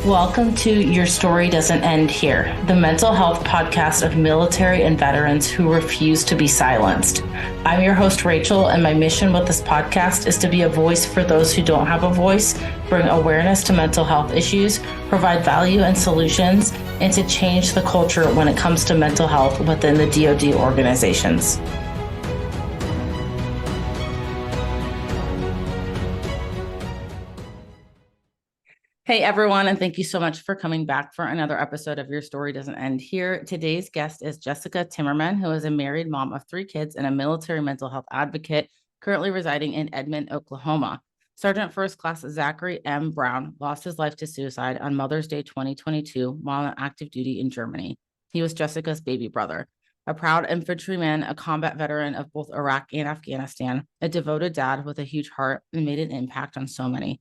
Welcome to Your Story Doesn't End Here, the mental health podcast of military and veterans who refuse to be silenced. I'm your host, Rachel, and my mission with this podcast is to be a voice for those who don't have a voice, bring awareness to mental health issues, provide value and solutions, and to change the culture when it comes to mental health within the DoD organizations. Hey everyone, and thank you so much for coming back for another episode of Your Story Doesn't End Here. Today's guest is Jessica Timmerman, who is a married mom of 3 kids and a military mental health advocate currently residing in Edmond, Oklahoma. Sergeant First Class Zachary M. Brown lost his life to suicide on Mother's Day 2022 while on active duty in Germany. He was Jessica's baby brother. A proud infantryman, a combat veteran of both Iraq and Afghanistan, a devoted dad with a huge heart, and made an impact on so many.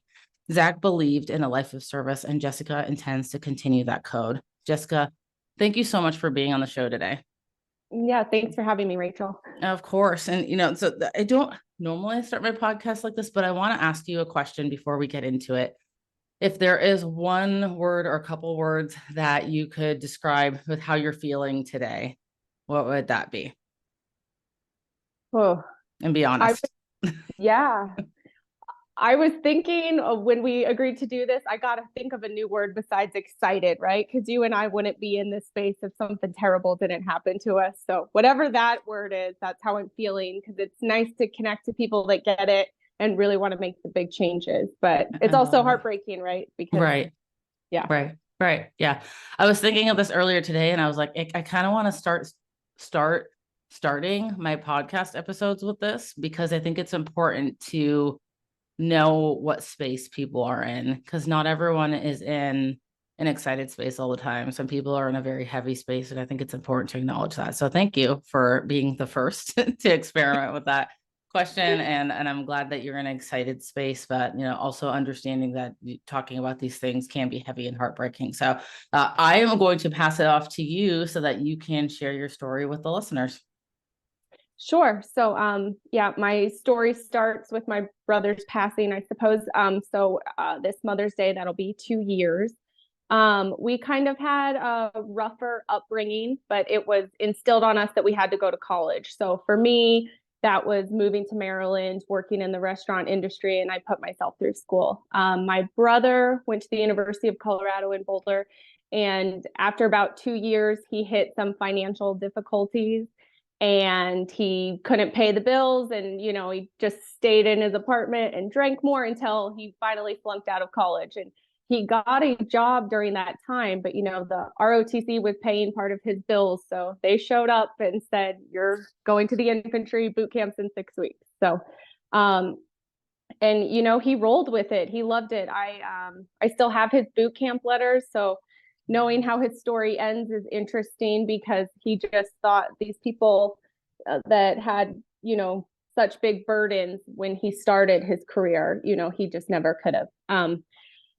Zach believed in a life of service, and Jessica intends to continue that code. Jessica, thank you so much for being on the show today. Yeah, thanks for having me, Rachel. Of course. And, so I don't normally start my podcast like this, but I want to ask you a question before we get into it. If there is one word or a couple words that you could describe with how you're feeling today, what would that be? Oh, and be honest. Yeah. I was thinking of when we agreed to do this, I got to think of a new word besides excited, right? Because you and I wouldn't be in this space if something terrible didn't happen to us. So whatever that word is, that's how I'm feeling, because it's nice to connect to people that get it and really want to make the big changes. But it's also heartbreaking, right? Because right. Yeah. Right. Yeah. I was thinking of this earlier today, and I was like, I kind of want to starting my podcast episodes with this, because I think it's important to know what space people are in, because not everyone is in an excited space all the time. Some people are in a very heavy space, and I think it's important to acknowledge that. So thank you for being the first to experiment with that question. And I'm glad that you're in an excited space, but also understanding that talking about these things can be heavy and heartbreaking. So I am going to pass it off to you so that you can share your story with the listeners. Sure. So, my story starts with my brother's passing, I suppose. This Mother's Day, that'll be 2 years. We kind of had a rougher upbringing, but it was instilled on us that we had to go to college. So for me, that was moving to Maryland, working in the restaurant industry, and I put myself through school. My brother went to the University of Colorado in Boulder, and after about 2 years, he hit some financial difficulties. And he couldn't pay the bills, and he just stayed in his apartment and drank more until he finally flunked out of college. And he got a job during that time, but the ROTC was paying part of his bills, so they showed up and said, "You're going to the infantry boot camps in 6 weeks." So he rolled with it. He loved it. I still have his boot camp letters, so knowing how his story ends is interesting, because he just thought these people that had, such big burdens when he started his career, he just never could have.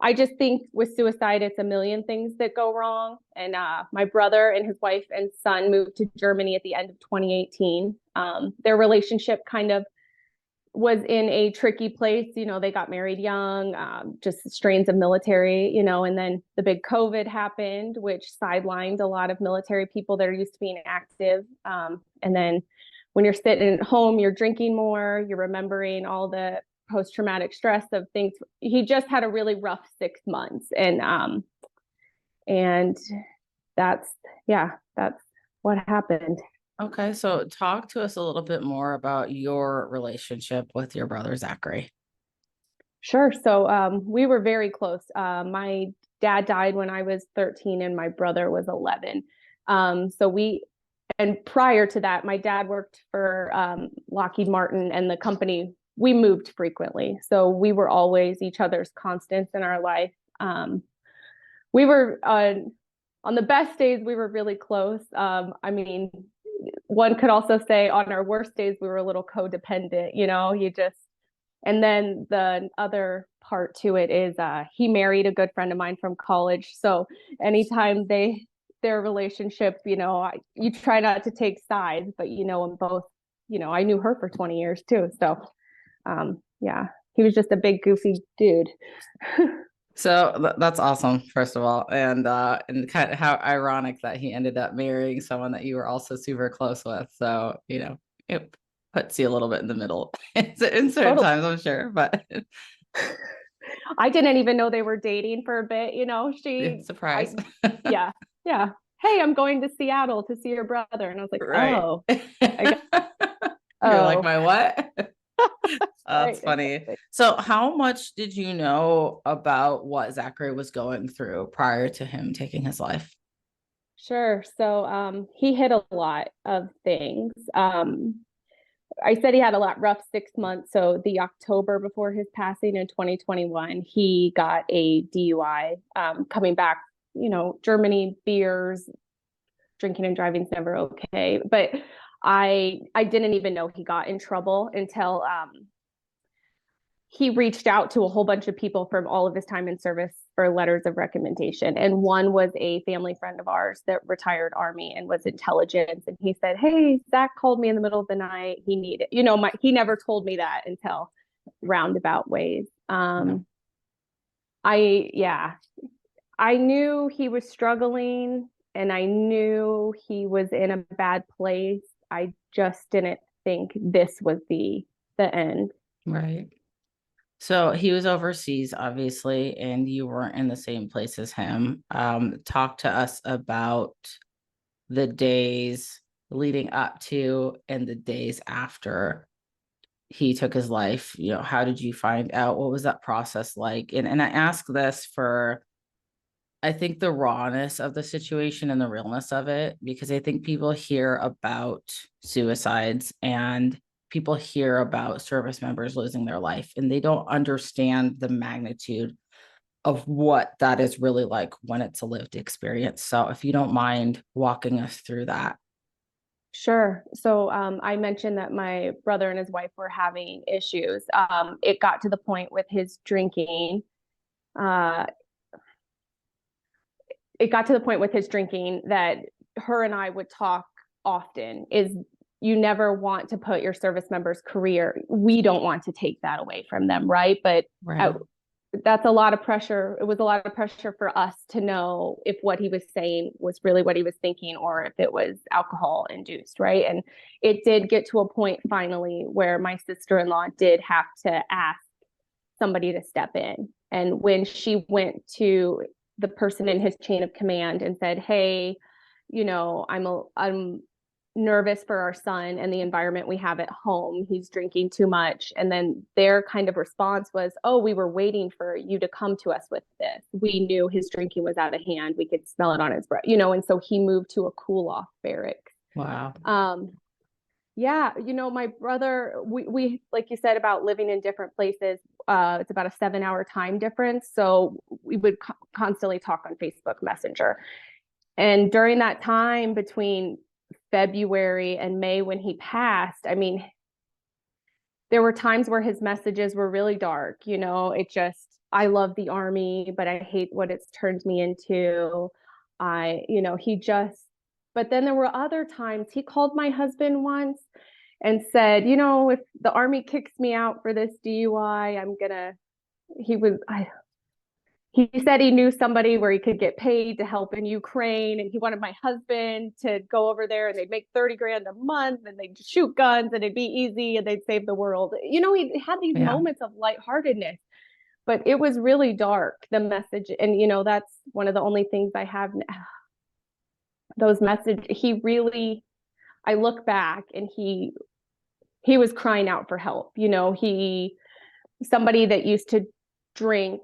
I just think with suicide, it's a million things that go wrong. And my brother and his wife and son moved to Germany at the end of 2018. Their relationship kind of was in a tricky place. They got married young, just strains of military, and then the big COVID happened, which sidelined a lot of military people that are used to being active. And then when you're sitting at home, you're drinking more, you're remembering all the post-traumatic stress of things. He just had a really rough 6 months. And that's what happened. Okay, so talk to us a little bit more about your relationship with your brother, Zachary. Sure. So we were very close. My dad died when I was 13 and my brother was 11. And prior to that, my dad worked for Lockheed Martin, and the company, we moved frequently. So we were always each other's constants in our life. We were, on the best days, we were really close. One could also say on our worst days, we were a little codependent, and then the other part to it is he married a good friend of mine from college. So anytime their relationship, you try not to take sides, but them both, I knew her for 20 years too. So he was just a big goofy dude. So that's awesome, first of all, and kind of how ironic that he ended up marrying someone that you were also super close with. So, it puts you a little bit in the middle in certain Totally. times, I'm sure, but I didn't even know they were dating for a bit. yeah, surprise. Yeah, yeah. Hey, I'm going to Seattle to see your brother. And I was like, Right. oh, I guess, You're like, oh, my what? right, That's funny. exactly. So, how much did you know about what Zachary was going through prior to him taking his life? Sure. So, he hit a lot of things. I said he had a lot rough 6 months. So the October before his passing in 2021, he got a DUI. Coming back, Germany, beers, drinking and driving is never okay. But I didn't even know he got in trouble until he reached out to a whole bunch of people from all of his time in service for letters of recommendation. And one was a family friend of ours that retired Army and was intelligence. And he said, hey, Zach called me in the middle of the night. He needed, he never told me that until roundabout ways. Yeah. Yeah, I knew he was struggling and I knew he was in a bad place. I just didn't think this was the end. Right. So he was overseas, obviously, and you weren't in the same place as him. Talk to us about the days leading up to and the days after he took his life. How did you find out? What was that process like? And I ask this for, I think, the rawness of the situation and the realness of it, because I think people hear about suicides and people hear about service members losing their life, and they don't understand the magnitude of what that is really like when it's a lived experience. So if you don't mind walking us through that. Sure. So I mentioned that my brother and his wife were having issues. It got to the point with his drinking. Uh, it got to the point with his drinking that her and I would talk often. Is you never want to put your service member's career. We don't want to take that away from them, right? But Right. that's a lot of pressure. It was a lot of pressure for us to know if what he was saying was really what he was thinking or if it was alcohol induced, right? And it did get to a point finally where my sister-in-law did have to ask somebody to step in. And when she went to the person in his chain of command and said, hey, I'm nervous for our son and the environment we have at home. He's drinking too much. And then their kind of response was, oh, we were waiting for you to come to us with this. We knew his drinking was out of hand. We could smell it on his breath, and so he moved to a cool off barracks. Wow. Yeah, my brother, we like you said about living in different places. It's about a 7-hour time difference. So we would constantly talk on Facebook Messenger. And during that time between February and May when he passed, I mean, there were times where his messages were really dark. I love the Army, but I hate what it's turned me into. But then there were other times he called my husband once and said, if the Army kicks me out for this DUI, he said he knew somebody where he could get paid to help in Ukraine, and he wanted my husband to go over there and they'd make 30 grand a month and they'd shoot guns and it'd be easy and they'd save the world. He had these moments of lightheartedness, but it was really dark, the message. And, that's one of the only things I have. Those messages, I look back and he was crying out for help. Somebody that used to drink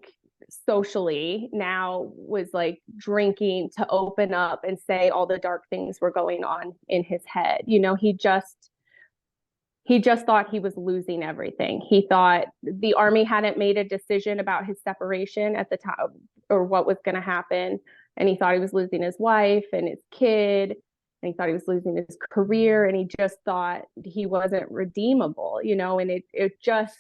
socially now was like drinking to open up and say all the dark things were going on in his head. He just thought he was losing everything. He thought the Army hadn't made a decision about his separation at the time or what was going to happen. And he thought he was losing his wife and his kid. And he thought he was losing his career. And he just thought he wasn't redeemable, and it just,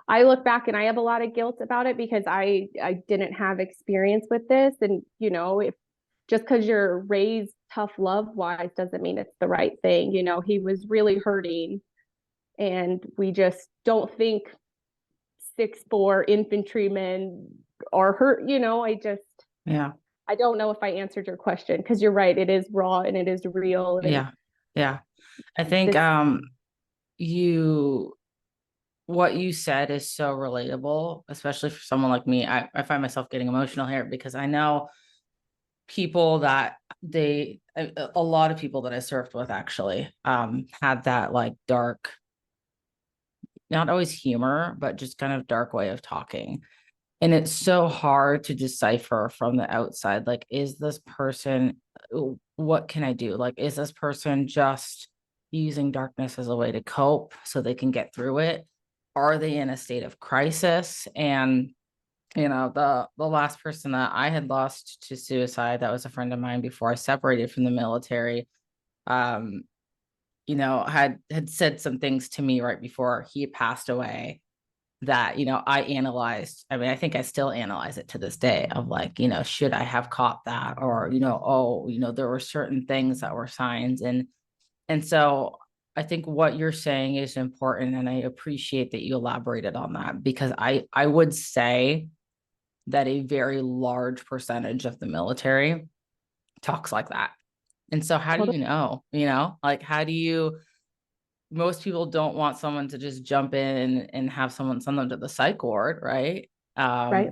I look back and I have a lot of guilt about it because I didn't have experience with this. And, if just because you're raised tough love wise doesn't mean it's the right thing. He was really hurting and we just don't think 6'4" infantrymen are hurt, Yeah. I don't know if I answered your question, because you're right, it is raw and it is real. And Yeah. Yeah. I think you what you said is so relatable, especially for someone like me. I find myself getting emotional here because I know people that a lot of people that I served with actually had that like dark, not always humor, but just kind of dark way of talking. And it's so hard to decipher from the outside. Like, is this person, what can I do? Like, is this person just using darkness as a way to cope so they can get through it? Are they in a state of crisis? And the last person that I had lost to suicide, that was a friend of mine before I separated from the military, um, had said some things to me right before he passed away that, I analyzed. I mean, I think I still analyze it to this day of like, should I have caught that? Or, there were certain things that were signs. And so I think what you're saying is important. And I appreciate that you elaborated on that, because I would say that a very large percentage of the military talks like that. And so how do totally like, how do you, most people don't want someone to just jump in and have someone send them to the psych ward, right? right.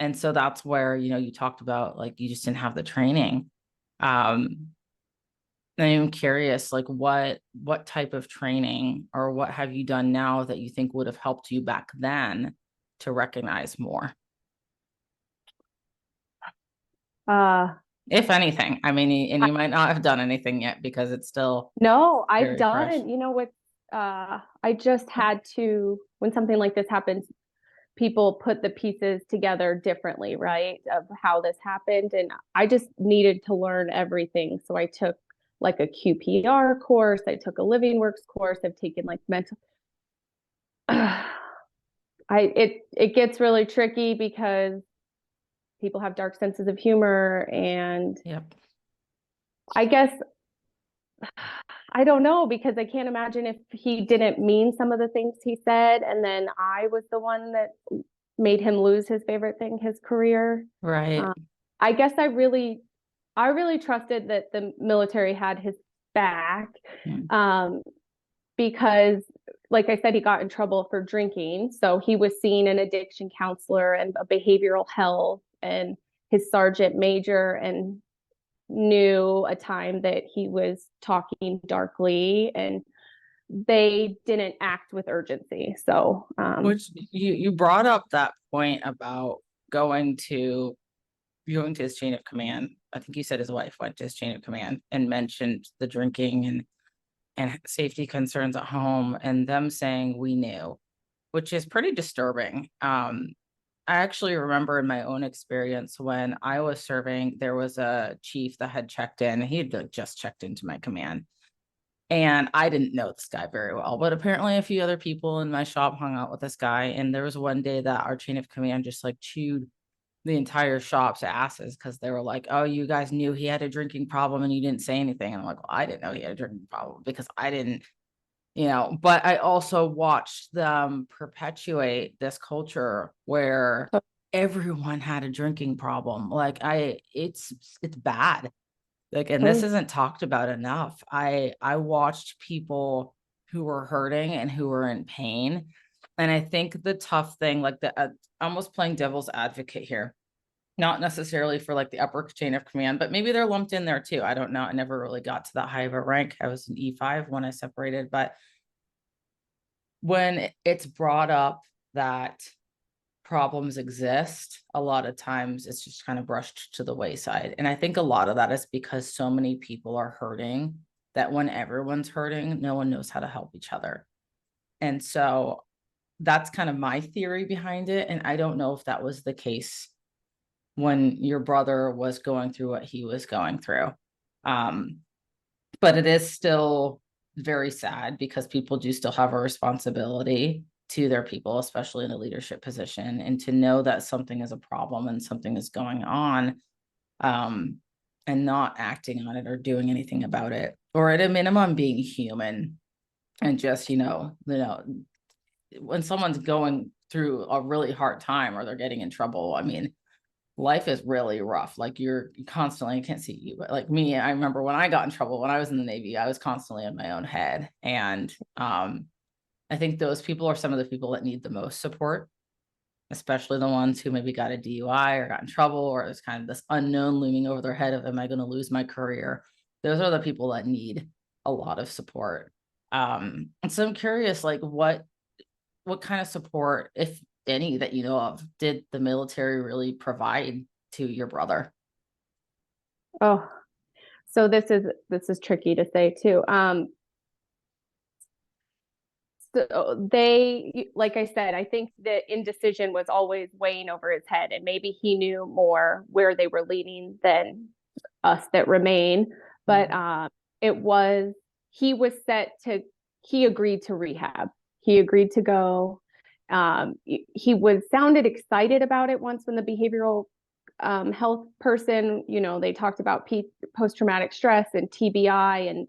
And so that's where, you talked about like you just didn't have the training. And I'm curious, like what type of training or what have you done now that you think would have helped you back then to recognize more? Uh, If anything. I mean, and you might not have done anything yet because it's still no, I've very fresh. done, I just had to, when something like this happens, people put the pieces together differently, right? Of how this happened. And I just needed to learn everything. So I took like a QPR course, I took a Living Works course, I've taken like mental it gets really tricky because people have dark senses of humor, and Yep. I guess I don't know, because I can't imagine if he didn't mean some of the things he said and then I was the one that made him lose his favorite thing, his career. Right. Um, I guess I really trusted that the military had his back, Mm. um, because, like I said, he got in trouble for drinking. So he was seeing an addiction counselor and a behavioral health, and his sergeant major, and knew a time that he was talking darkly, and they didn't act with urgency. So, Which you brought up that point about going to his chain of command. I think you said his wife went to his chain of command and mentioned the drinking and safety concerns at home, and them saying we knew, which is pretty disturbing. I actually remember in my own experience when I was serving, there was a chief that had checked in. He had like just checked into my command. And I didn't know this guy very well, but apparently a few other people in my shop hung out with this guy. And there was one day that our chain of command just like chewed the entire shop's asses because they were like, "Oh, you guys knew he had a drinking problem and you didn't say anything." And I'm like, "Well, I didn't know he had a drinking problem because I didn't, but I also watched them perpetuate this culture where everyone had a drinking problem. Like it's bad. Like, and this isn't talked about enough. I watched people who were hurting and who were in pain. And I think the tough thing, like almost playing devil's advocate here, not necessarily for like the upper chain of command, but maybe they're lumped in there too. I don't know. I never really got to that high of a rank. I was an E5 when I separated, but when it's brought up that problems exist, a lot of times it's just kind of brushed to the wayside. And I think a lot of that is because so many people are hurting that when everyone's hurting, no one knows how to help each other. And so that's kind of my theory behind it. And I don't know if that was the case when your brother was going through what he was going through. But it is still very sad because people do still have a responsibility to their people, especially in a leadership position, and to know that something is a problem and something is going on, and not acting on it or doing anything about it, or at a minimum being human and just, when someone's going through a really hard time or they're getting in trouble. I mean, life is really rough. Like you're constantly, I can't see you, but like me, I remember when I got in trouble, when I was in the Navy, I was constantly in my own head. And I think those people are some of the people that need the most support, especially the ones who maybe got a DUI or got in trouble, or there's kind of this unknown looming over their head of, am I going to lose my career? Those are the people that need a lot of support. And so I'm curious, like what kind of support, if any, that you know of, did the military really provide to your brother? Oh, so this is tricky to say too. So they, like I said, I think the indecision was always weighing over his head, and maybe he knew more where they were leaning than us that remain. But it was, he was set to, he agreed to rehab. He agreed to go. He was sounded excited about it once when the behavioral health person, they talked about post-traumatic stress and TBI, and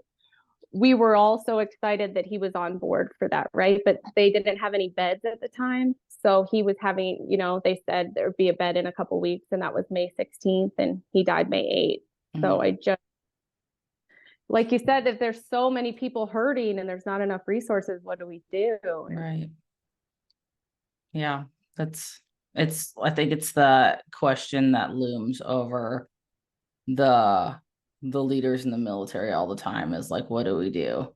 we were all so excited that he was on board for that, right? But they didn't have any beds at the time. So he was having, they said there would be a bed in a couple weeks, and that was May 16th, and he died May 8th. So I just, like you said, if there's so many people hurting and there's not enough resources, what do we do? Right. Yeah, I think it's the question that looms over the leaders in the military all the time, is like, what do we do?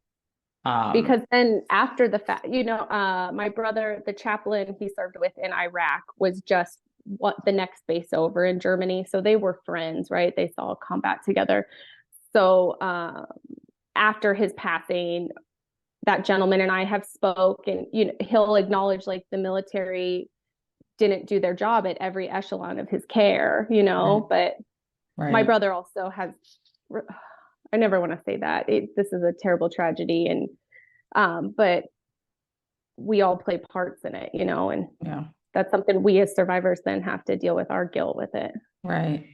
Because then after the fact, my brother, the chaplain he served with in Iraq, was just what the next base over in Germany. So they were friends, right? They saw combat together. So after his passing, that gentleman and I have spoke, and he'll acknowledge like the military didn't do their job at every echelon of his care, but my brother also has, I never want to say that, this is a terrible tragedy, and but we all play parts in it, and that's something we as survivors then have to deal with, our guilt with it. Right.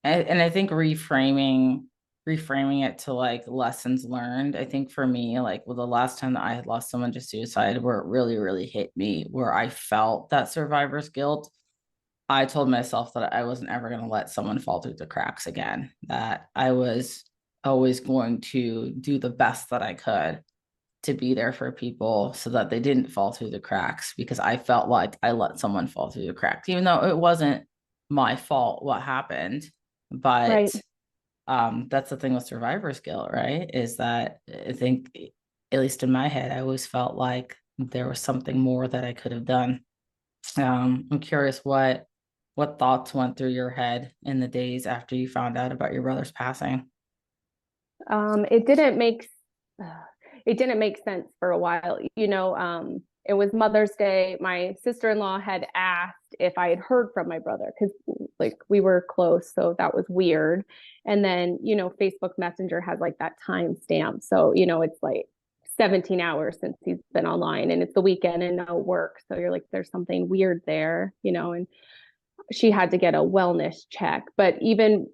And I think reframing it to like lessons learned. I think for me, like, well, the last time that I had lost someone to suicide, where it really, really hit me, where I felt that survivor's guilt, I told myself that I wasn't ever going to let someone fall through the cracks again, that I was always going to do the best that I could to be there for people so that they didn't fall through the cracks, because I felt like I let someone fall through the cracks, even though it wasn't my fault what happened. But that's the thing with survivor's guilt, right? Is that I think, at least in my head, I always felt like there was something more that I could have done. I'm curious what thoughts went through your head in the days after you found out about your brother's passing. It didn't make sense for a while. It was Mother's Day. My sister-in-law had asked if I had heard from my brother, because like we were close, so that was weird. And then, Facebook Messenger has like that timestamp. So, it's like 17 hours since he's been online, and it's the weekend and no work. So you're like, there's something weird there, and she had to get a wellness check. But even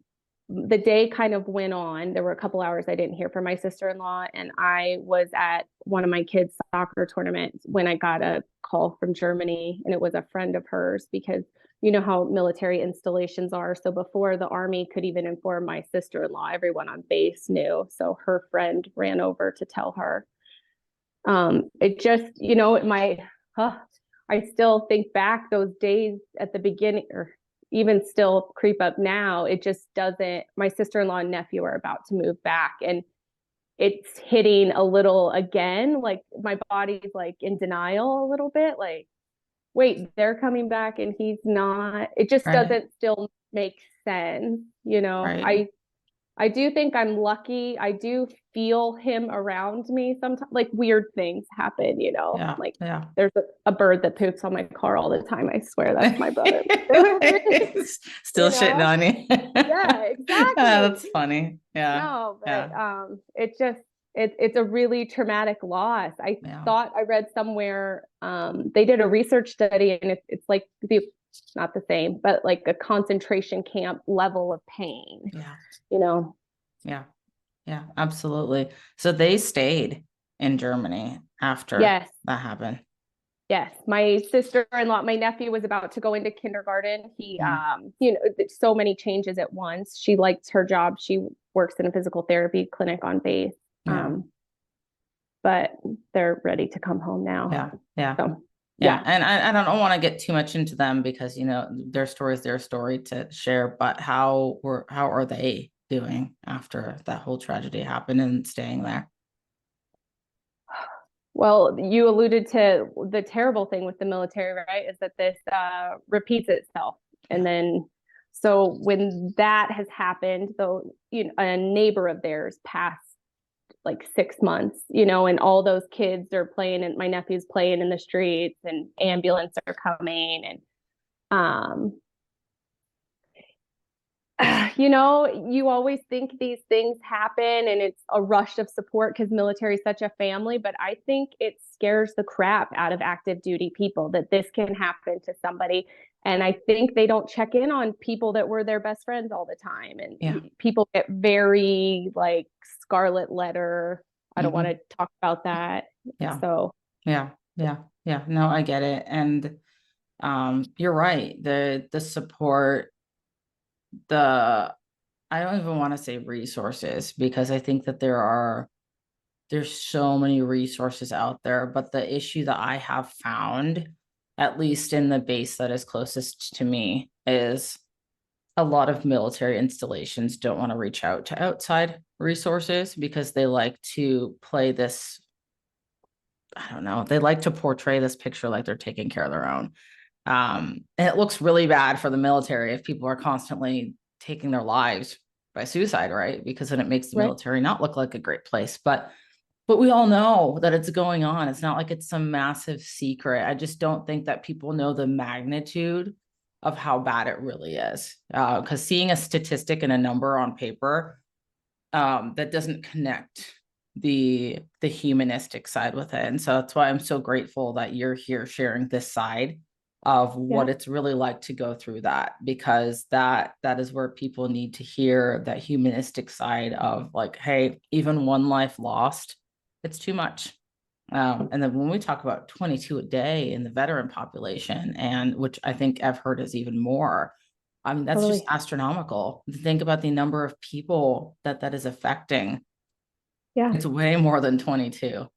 the day kind of went on. There were a couple hours I didn't hear from my sister-in-law, and I was at one of my kids' soccer tournaments when I got a call from Germany, and it was a friend of hers, because you know how military installations are. So before the Army could even inform my sister-in-law, everyone on base knew. So her friend ran over to tell her. It just, I still think back those days at the beginning, or even still creep up now. It just doesn't. My sister-in-law and nephew are about to move back, and it's hitting a little again. Like my body's like in denial a little bit. Like, wait, they're coming back and he's not. It just doesn't still make sense. I do think I'm lucky. I do feel him around me sometimes. Like weird things happen, like there's a bird that poops on my car all the time. I swear that's my brother. Still shitting on you. Yeah, exactly. That's funny. Yeah. No, but it just, it's a really traumatic loss. I thought I read somewhere, they did a research study, and it's like not the same, but like a concentration camp level of pain. Yeah, absolutely. So they stayed in Germany after that happened. Yes, my sister-in-law, my nephew was about to go into kindergarten. He, so many changes at once. She liked her job. She works in a physical therapy clinic on base. Yeah. But they're ready to come home now. Yeah. Yeah. So, yeah. And I don't want to get too much into them because, their story is their story to share, but how are they doing after that whole tragedy happened and staying there? Well, you alluded to the terrible thing with the military, right? Is that this repeats itself. And then, so when that has happened, though, a neighbor of theirs passed like 6 months, and all those kids are playing, and my nephew's playing in the streets, and ambulance are coming, and you always think these things happen and it's a rush of support because military is such a family, but I think it scares the crap out of active duty people that this can happen to somebody. And I think they don't check in on people that were their best friends all the time. And people get very like scarlet letter. I don't want to talk about that. Yeah. So yeah. No, I get it. And you're right. The support, I don't even want to say resources because I think that there's so many resources out there, but the issue that I have found, at least in the base that is closest to me, is a lot of military installations don't want to reach out to outside resources because they like to play this, I don't know, they like to portray this picture like they're taking care of their own. And it looks really bad for the military if people are constantly taking their lives by suicide, right? Because then it makes the military not look like a great place. But we all know that it's going on. It's not like it's some massive secret. I just don't think that people know the magnitude of how bad it really is. Because seeing a statistic and a number on paper that doesn't connect the humanistic side with it. And so that's why I'm so grateful that you're here sharing this side of what it's really like to go through that, because that is where people need to hear that humanistic side of like, hey, even one life lost, it's too much. And then when we talk about 22 a day in the veteran population, and which I think I've heard is even more, I mean, that's just astronomical. Think about the number of people that is affecting. Yeah. It's way more than 22.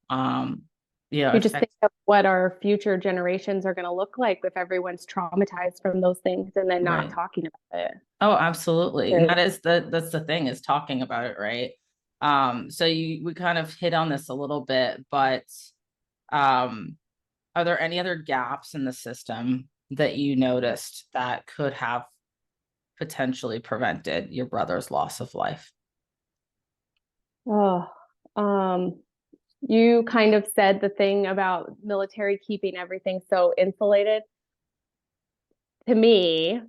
You just think of what our future generations are going to look like if everyone's traumatized from those things and then not talking about it. Oh, absolutely. And that's the thing, is talking about it, right? So we kind of hit on this a little bit, but are there any other gaps in the system that you noticed that could have potentially prevented your brother's loss of life? Oh, you kind of said the thing about military keeping everything so insulated. To me,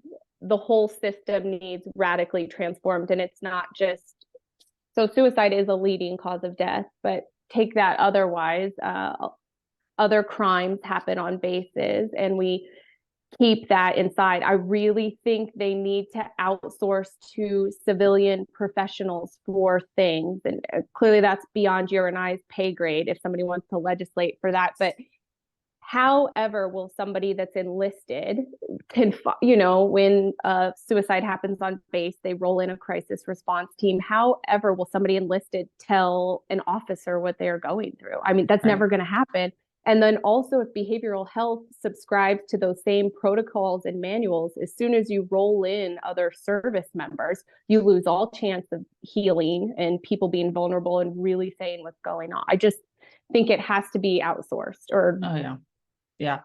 the whole system needs radically transformed, and it's not just, so suicide is a leading cause of death, but take that otherwise, other crimes happen on bases and we keep that inside. I really think they need to outsource to civilian professionals for things. And clearly that's beyond your and I's pay grade if somebody wants to legislate for that. But however will somebody that's enlisted when suicide happens on base, they roll in a crisis response team. However will somebody enlisted tell an officer what they're going through? I mean, that's never going to happen. And then also, if behavioral health subscribes to those same protocols and manuals, as soon as you roll in other service members, you lose all chance of healing and people being vulnerable and really saying what's going on. I just think it has to be outsourced. Yeah.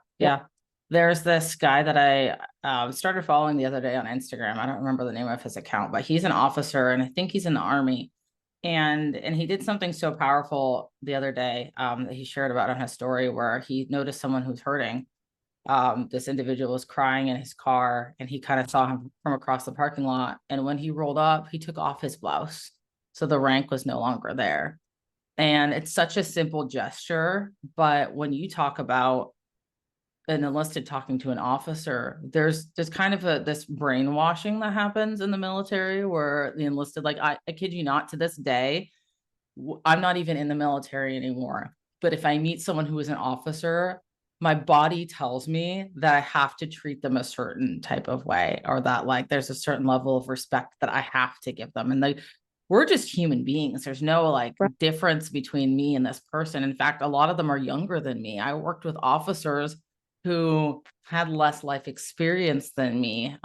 There's this guy that I started following the other day on Instagram. I don't remember the name of his account, but he's an officer and I think he's in the Army. And he did something so powerful the other day that he shared about on his story, where he noticed someone who's hurting. This individual was crying in his car and he kind of saw him from across the parking lot. And when he rolled up, he took off his blouse. So the rank was no longer there. And it's such a simple gesture. But when you talk about an enlisted talking to an officer, there's kind of this brainwashing that happens in the military where the enlisted, like, I kid you not, to this day, I'm not even in the military anymore. But if I meet someone who is an officer, my body tells me that I have to treat them a certain type of way, or that like there's a certain level of respect that I have to give them. And like, we're just human beings. There's no like Right. difference between me and this person. In fact, a lot of them are younger than me. I worked with officers who had less life experience than me,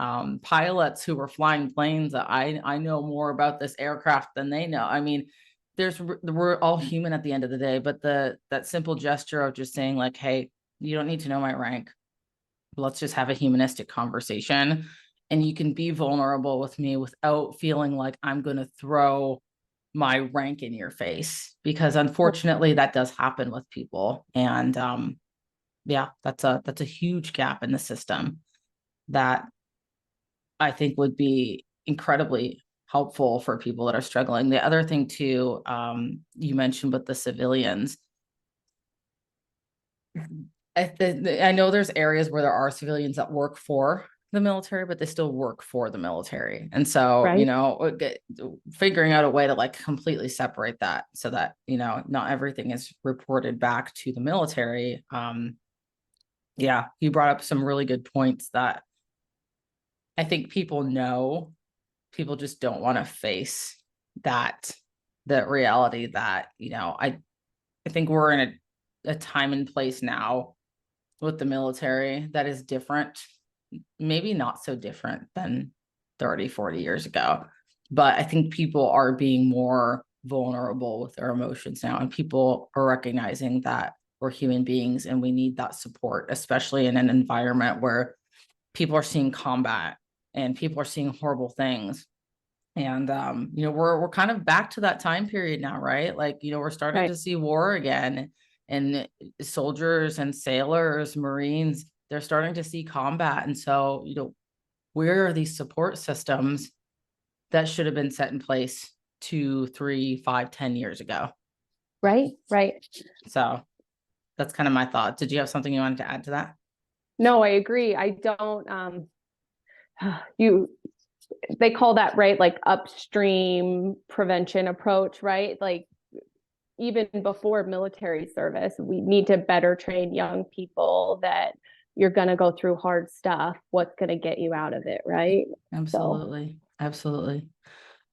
pilots who were flying planes that I know more about this aircraft than they know. I mean, we're all human at the end of the day, but that simple gesture of just saying like, hey, you don't need to know my rank. Let's just have a humanistic conversation. And you can be vulnerable with me without feeling like I'm going to throw my rank in your face, because unfortunately that does happen with people. And yeah, that's a huge gap in the system that I think would be incredibly helpful for people that are struggling. The other thing too, you mentioned with the civilians, I know there's areas where there are civilians that work for the military, but they still work for the military. And so, Right. figuring out a way to like completely separate that so that, not everything is reported back to the military. Yeah, you brought up some really good points that I think people just don't want to face that, the reality that, I think we're in a time and place now with the military that is different, maybe not so different than 30, 40 years ago. But I think people are being more vulnerable with their emotions now, and people are recognizing that we're human beings and we need that support, especially in an environment where people are seeing combat and people are seeing horrible things. And we're kind of back to that time period now, right? Like, we're starting Right. to see war again, and soldiers and sailors, Marines, they're starting to see combat. And so, where are these support systems that should have been set in place 2, 3, 5, 10 years ago? Right. Right. So that's kind of my thought. Did you have something you wanted to add to that? No, I agree. I don't, you, they call that, right, like upstream prevention approach, right? Like even before military service, we need to better train young people that you're going to go through hard stuff. What's going to get you out of it, right? Absolutely. Absolutely.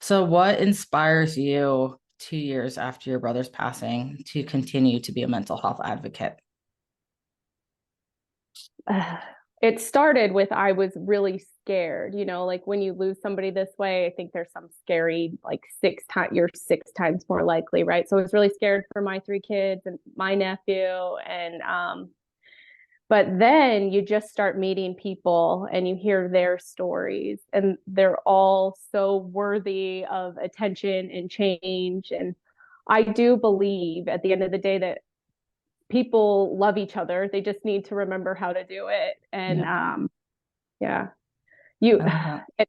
So what inspires you 2 years after your brother's passing to continue to be a mental health advocate? It started with, I was really scared, like when you lose somebody this way, I think there's some scary, like you're 6 times more likely, right? So I was really scared for my 3 kids and my nephew. And but then you just start meeting people and you hear their stories, and they're all so worthy of attention and change. And I do believe at the end of the day that people love each other. They just need to remember how to do it. And Yeah, yeah, you, I love that.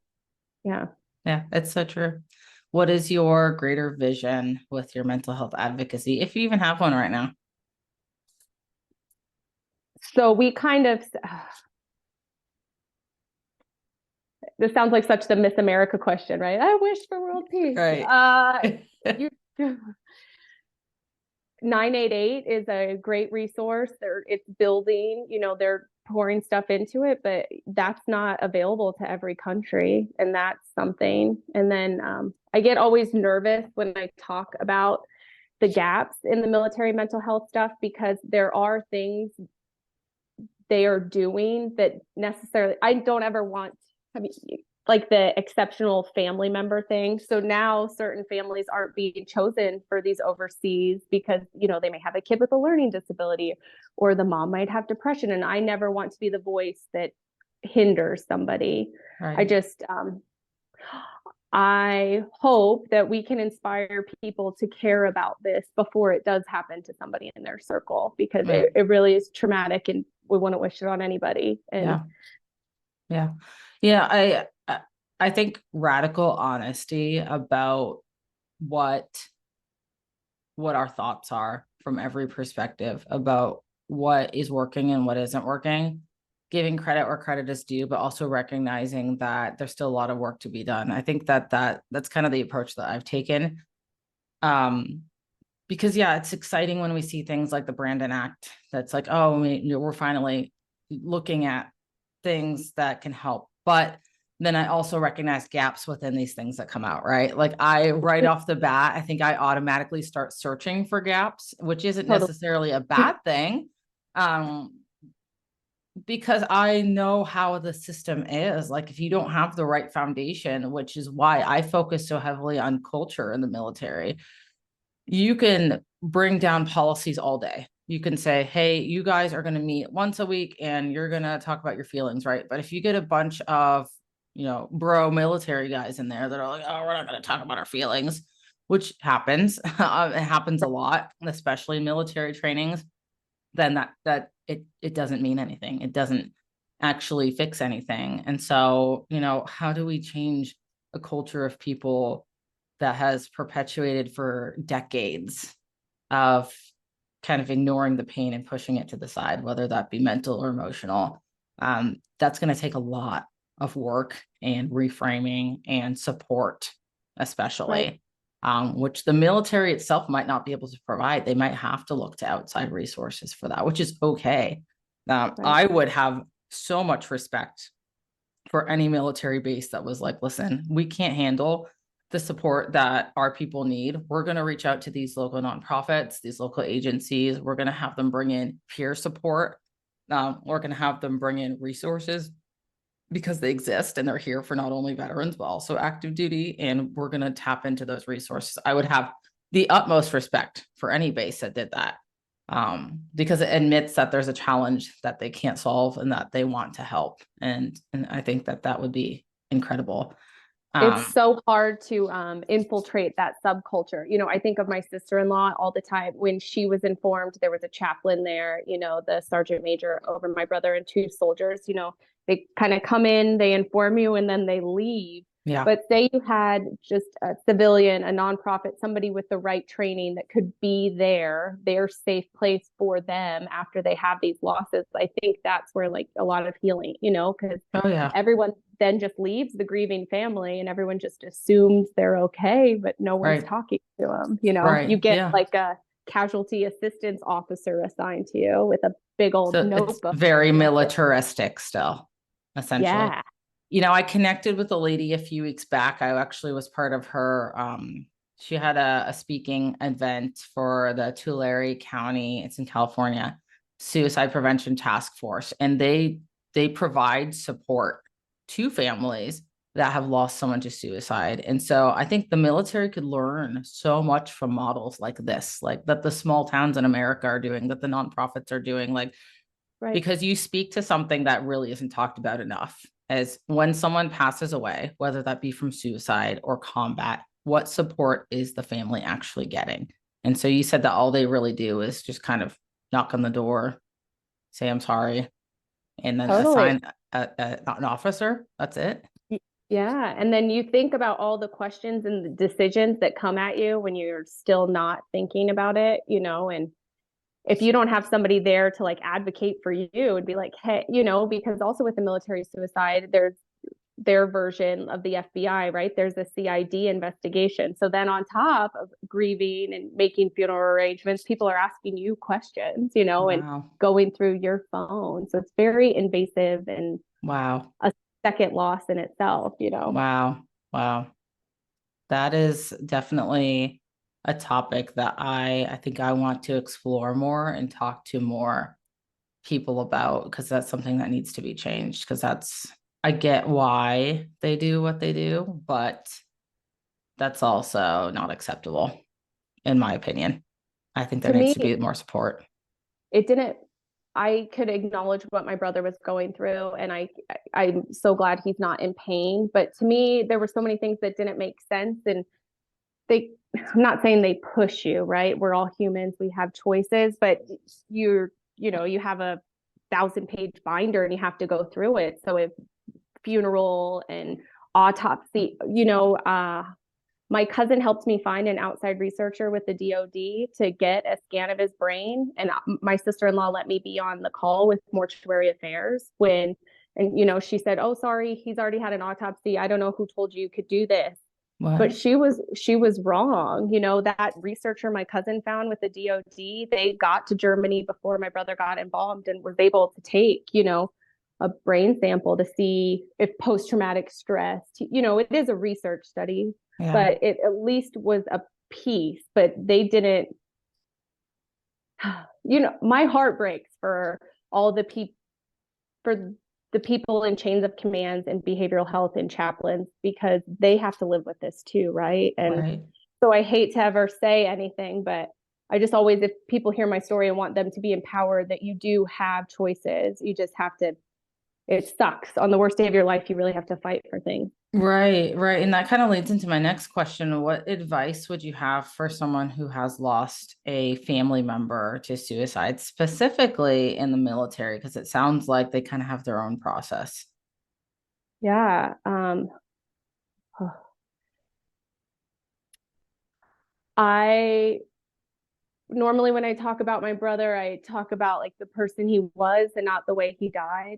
yeah. Yeah, it's so true. What is your greater vision with your mental health advocacy, if you even have one right now? So we kind of, this sounds like such the Miss America question, right? I wish for world peace. Right. You 988 is a great resource. It's building, they're pouring stuff into it, but that's not available to every country. And that's something. And then I get always nervous when I talk about the gaps in the military mental health stuff, because there are things they are doing that necessarily, I don't ever want, I mean, like the exceptional family member thing. So now certain families aren't being chosen for these overseas because, they may have a kid with a learning disability, or the mom might have depression. And I never want to be the voice that hinders somebody. Right. I hope that we can inspire people to care about this before it does happen to somebody in their circle, because Right. it really is traumatic and we wouldn't wish it on anybody. And Yeah. I think radical honesty about what our thoughts are from every perspective about what is working and what isn't working, giving credit where credit is due, but also recognizing that there's still a lot of work to be done. I think that's kind of the approach that I've taken. because yeah, it's exciting when we see things like the Brandon Act. That's like, oh, we're finally looking at things that can help. But then I also recognize gaps within these things that come out, right? Like right off the bat, I think I automatically start searching for gaps, which isn't Totally. necessarily a bad thing. Because I know how the system is. Like, if you don't have the right foundation, which is why I focus so heavily on culture in the military, you can bring down policies all day. You can say, hey, you guys are going to meet once a week and you're going to talk about your feelings, right? But if you get a bunch of, bro military guys in there that are like, oh, we're not going to talk about our feelings, which happens. It happens a lot, especially in military trainings, then that it doesn't mean anything. It doesn't actually fix anything. And so, how do we change a culture of people that has perpetuated for decades of kind of ignoring the pain and pushing it to the side, whether that be mental or emotional? That's going to take a lot of work and reframing and support, especially, which the military itself might not be able to provide. They might have to look to outside resources for that, which is okay. I would have so much respect for any military base that was like, listen, we can't handle the support that our people need. We're going to reach out to these local nonprofits, these local agencies. We're going to have them bring in peer support. We're going to have them bring in resources because they exist and they're here for not only veterans, but also active duty. And we're going to tap into those resources. I would have the utmost respect for any base that did that, because it admits that there's a challenge that they can't solve and that they want to help. And I think that would be incredible. It's so hard to infiltrate that subculture. I think of my sister-in-law all the time. When she was informed there was a chaplain there, the sergeant major over my brother and two soldiers, they kind of come in, they inform you, and then they leave. Yeah. But say you had just a civilian, a nonprofit, somebody with the right training that could be their safe place for them after they have these losses. I think that's where like a lot of healing, because everyone then just leaves the grieving family and everyone just assumes they're okay, but no one's talking to them. You get like a casualty assistance officer assigned to you with a big old notebook. It's very militaristic still, essentially. Yeah. I connected with a lady a few weeks back. I actually was part of her. She had a speaking event for the Tulare County, it's in California, Suicide Prevention Task Force. And they provide support to families that have lost someone to suicide. And so I think the military could learn so much from models like this, like that the small towns in America are doing, that the nonprofits are doing, because you speak to something that really isn't talked about enough. As when someone passes away, whether that be from suicide or combat, what support is the family actually getting? And so you said that all they really do is just kind of knock on the door, say, I'm sorry, and then assign an officer. That's it. Yeah. And then you think about all the questions and the decisions that come at you when you're still not thinking about it, and if you don't have somebody there to like advocate for you, it'd be like, hey, because also with the military suicide, there's their version of the FBI, right? There's a CID investigation. So then on top of grieving and making funeral arrangements, people are asking you questions, and going through your phone. So it's very invasive and a second loss in itself, Wow. That is definitely a topic that I think I want to explore more and talk to more people about, because that's something that needs to be changed. Because I get why they do what they do, but that's also not acceptable, in my opinion. I think there needs to be more support. I could acknowledge what my brother was going through, and I'm so glad he's not in pain. But to me, there were so many things that didn't make sense, and I'm not saying they push you, right? We're all humans, we have choices, but you have a 1,000-page binder and you have to go through it. So if funeral and autopsy, my cousin helped me find an outside researcher with the DOD to get a scan of his brain. And my sister-in-law let me be on the call with Mortuary Affairs and she said, oh, sorry, he's already had an autopsy. I don't know who told you could do this. What? But she was wrong. You know, that researcher my cousin found with the DOD, they got to Germany before my brother got involved and was able to take, a brain sample to see if post-traumatic stress, it is a research study, Yeah. but it at least was a piece, but they didn't, my heart breaks for all the people, for the people in chains of commands and behavioral health and chaplains, because they have to live with this too, right? And Right. so I hate to ever say anything, but I just always, if people hear my story, and want them to be empowered that you do have choices. You just have to, it sucks. On the worst day of your life, you really have to fight for things. Right, right. And that kind of leads into my next question. What advice would you have for someone who has lost a family member to suicide, specifically in the military? Because it sounds like they kind of have their own process. Yeah. I normally, when I talk about my brother, I talk about like the person he was and not the way he died.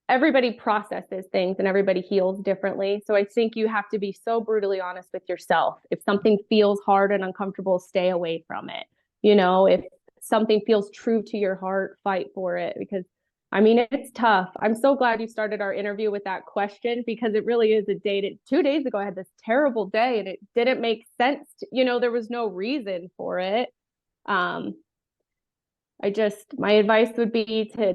Everybody processes things and everybody heals differently. So I think you have to be so brutally honest with yourself. If something feels hard and uncomfortable, stay away from it. If something feels true to your heart, fight for it, because I mean, it's tough. I'm so glad you started our interview with that question, because it really is a day that 2 days ago I had this terrible day and it didn't make sense. There was no reason for it. Um, my advice would be to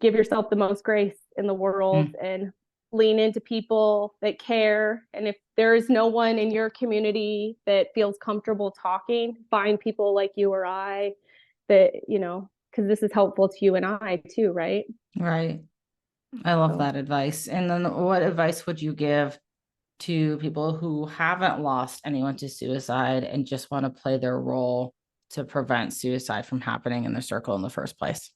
give yourself the most grace in the world Mm, and lean into people that care. And if there is no one in your community that feels comfortable talking, find people like you or I that, because this is helpful to you and I too, right? right. I love So that advice. And then what advice would you give to people who haven't lost anyone to suicide and just want to play their role to prevent suicide from happening in their circle in the first place?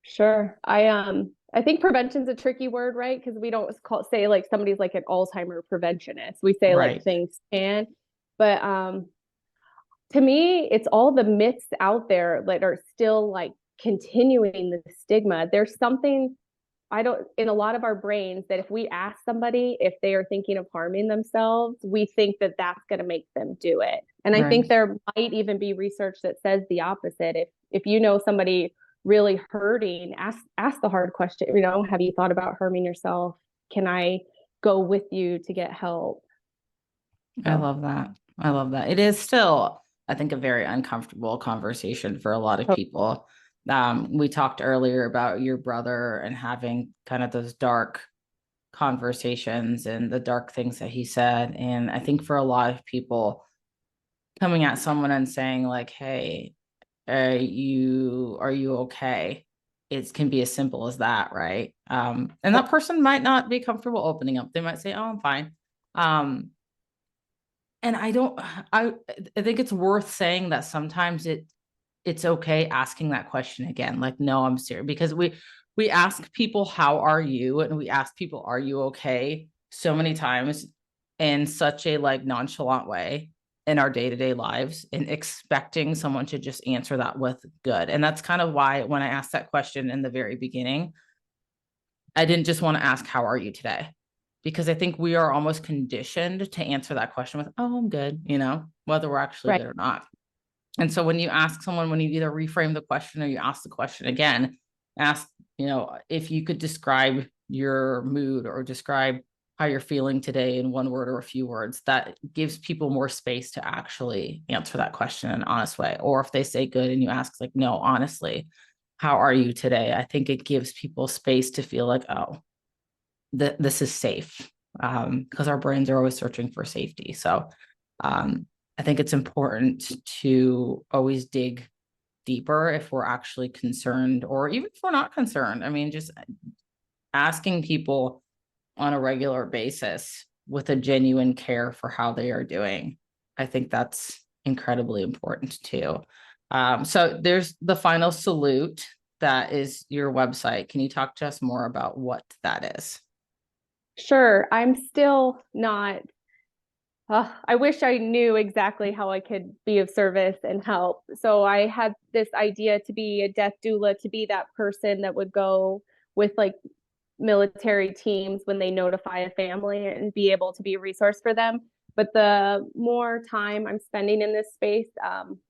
sure. I think prevention's a tricky word, right? Because we don't say like somebody's like an Alzheimer preventionist. We say like Right. things can, but to me, it's all the myths out there that are still like continuing the stigma. There's something I don't in a lot of our brains that if we ask somebody if they are thinking of harming themselves, we think that that's going to make them do it. And I think Right. there might even be research that says the opposite. If you know somebody really hurting, ask the hard question, have you thought about harming yourself? Can I go with you to get help? I So, love that. I love that. It is still, I think, a very uncomfortable conversation for a lot of people. We talked earlier about your brother and having kind of those dark conversations and the dark things that he said. And I think for a lot of people, coming at someone and saying, like, hey, are you okay? It can be as simple as that, right? And that person might not be comfortable opening up. They might say, oh, I'm fine. Um, and I think it's worth saying that sometimes it's okay asking that question again, like, no, I'm serious, because we ask people how are you, and we ask people are you okay so many times in such a like nonchalant way in our day-to-day lives, and expecting someone to just answer that with good. And that's kind of why when I asked that question in the very beginning, I didn't just want to ask how are you today, because I think we are almost conditioned to answer that question with, oh, I'm good, whether we're actually right. good or not. And so when you ask someone, when you either reframe the question or you ask the question again, ask, if you could describe your mood or describe how you're feeling today in one word or a few words, that gives people more space to actually answer that question in an honest way. Or if they say good and you ask, like, no, honestly, how are you today? I think it gives people space to feel like, oh, this is safe, because our brains are always searching for safety. So I think it's important to always dig deeper if we're actually concerned, or even if we're not concerned. I mean, just asking people on a regular basis with a genuine care for how they are doing. I think that's incredibly important too. So there's the final salute. That is your website. Can you talk to us more about what that is? Sure. I'm still not I wish I knew exactly how I could be of service and help. So I had this idea to be a death doula, to be that person that would go with like military teams when they notify a family and be able to be a resource for them. But the more time I'm spending in this space,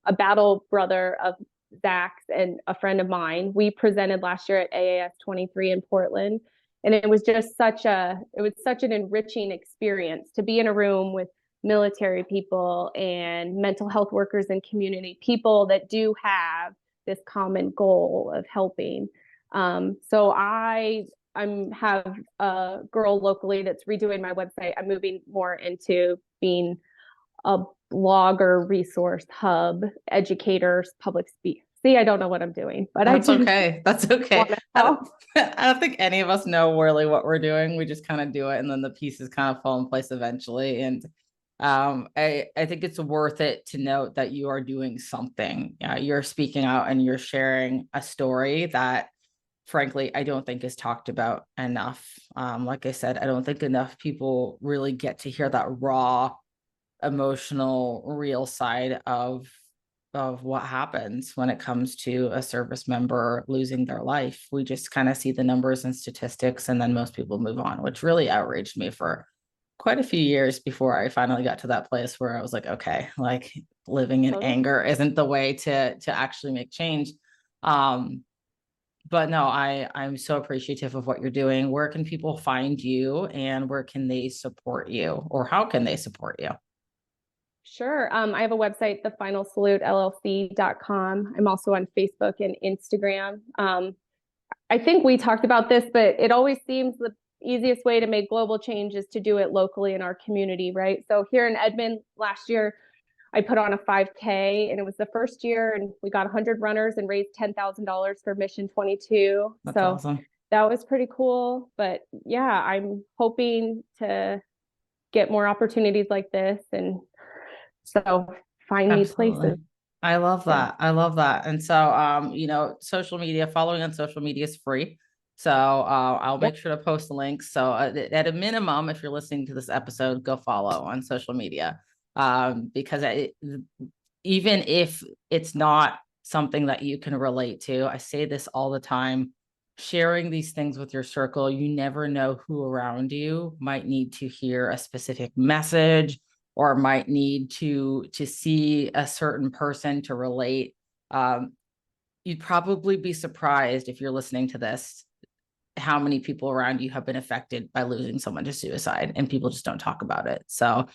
a battle brother of Zach's and a friend of mine, we presented last year at AAS 23 in Portland. And it was just such an enriching experience to be in a room with military people and mental health workers and community people that do have this common goal of helping. So I have a girl locally that's redoing my website. I'm moving more into being a blogger, resource hub, educators, public speak. See, I don't know what I'm doing, but that's okay. That's okay. I don't think any of us know really what we're doing. We just kind of do it, and then the pieces kind of fall in place eventually. And I think it's worth it to note that you are doing something. You're speaking out and you're sharing a story that, frankly, I don't think is talked about enough. Like I said, I don't think enough people really get to hear that raw, emotional, real side of what happens when it comes to a service member losing their life. We just kind of see the numbers and statistics, and then most people move on, which really outraged me for quite a few years before I finally got to that place where I was like, okay, like living in anger isn't the way to actually make change. But no, I'm so appreciative of what you're doing. Where can people find you, and where can they support you, or how can they support you? Sure. I have a website, thefinalsalutellc.com. I'm also on Facebook and Instagram. I think we talked about this, but it always seems the easiest way to make global change is to do it locally in our community, right? So here in Edmond last year, I put on a 5K, and it was the first year, and we got 100 runners and raised $10,000 for Mission 22. That's so awesome. That was pretty cool. But yeah, I'm hoping to get more opportunities like this, and so find these places. I love that. I love that. And so, social media, following on social media is free. So I'll make sure to post the links. So at a minimum, if you're listening to this episode, go follow on social media. Because even if it's not something that you can relate to, I say this all the time, sharing these things with your circle, you never know who around you might need to hear a specific message, or might need to see a certain person to relate. You'd probably be surprised, if you're listening to this, how many people around you have been affected by losing someone to suicide, and people just don't talk about it. So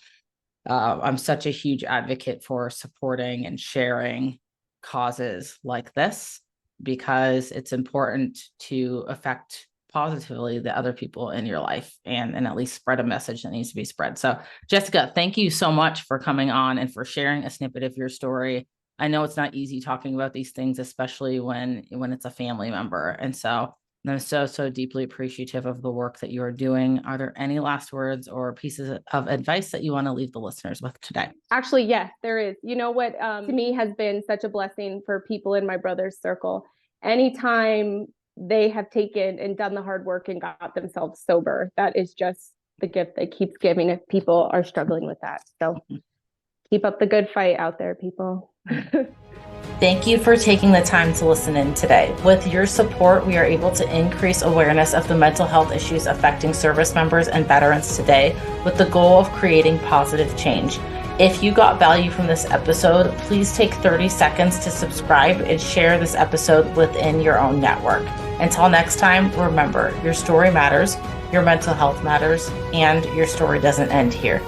I'm such a huge advocate for supporting and sharing causes like this, because it's important to affect positively the other people in your life, and at least spread a message that needs to be spread. So Jessica, thank you so much for coming on and for sharing a snippet of your story. I know it's not easy talking about these things, especially when it's a family member. And so I'm so deeply appreciative of the work that you are doing. Are there any last words or pieces of advice that you want to leave the listeners with today? Actually, yes, there is. You know what, to me has been such a blessing for people in my brother's circle. Anytime they have taken and done the hard work and got themselves sober, that is just the gift that keeps giving if people are struggling with that. So keep up the good fight out there, people. Thank you for taking the time to listen in today. With your support, we are able to increase awareness of the mental health issues affecting service members and veterans today, with the goal of creating positive change. If you got value from this episode, please take 30 seconds to subscribe and share this episode within your own network. Until next time, remember, your story matters, your mental health matters, and your story doesn't end here.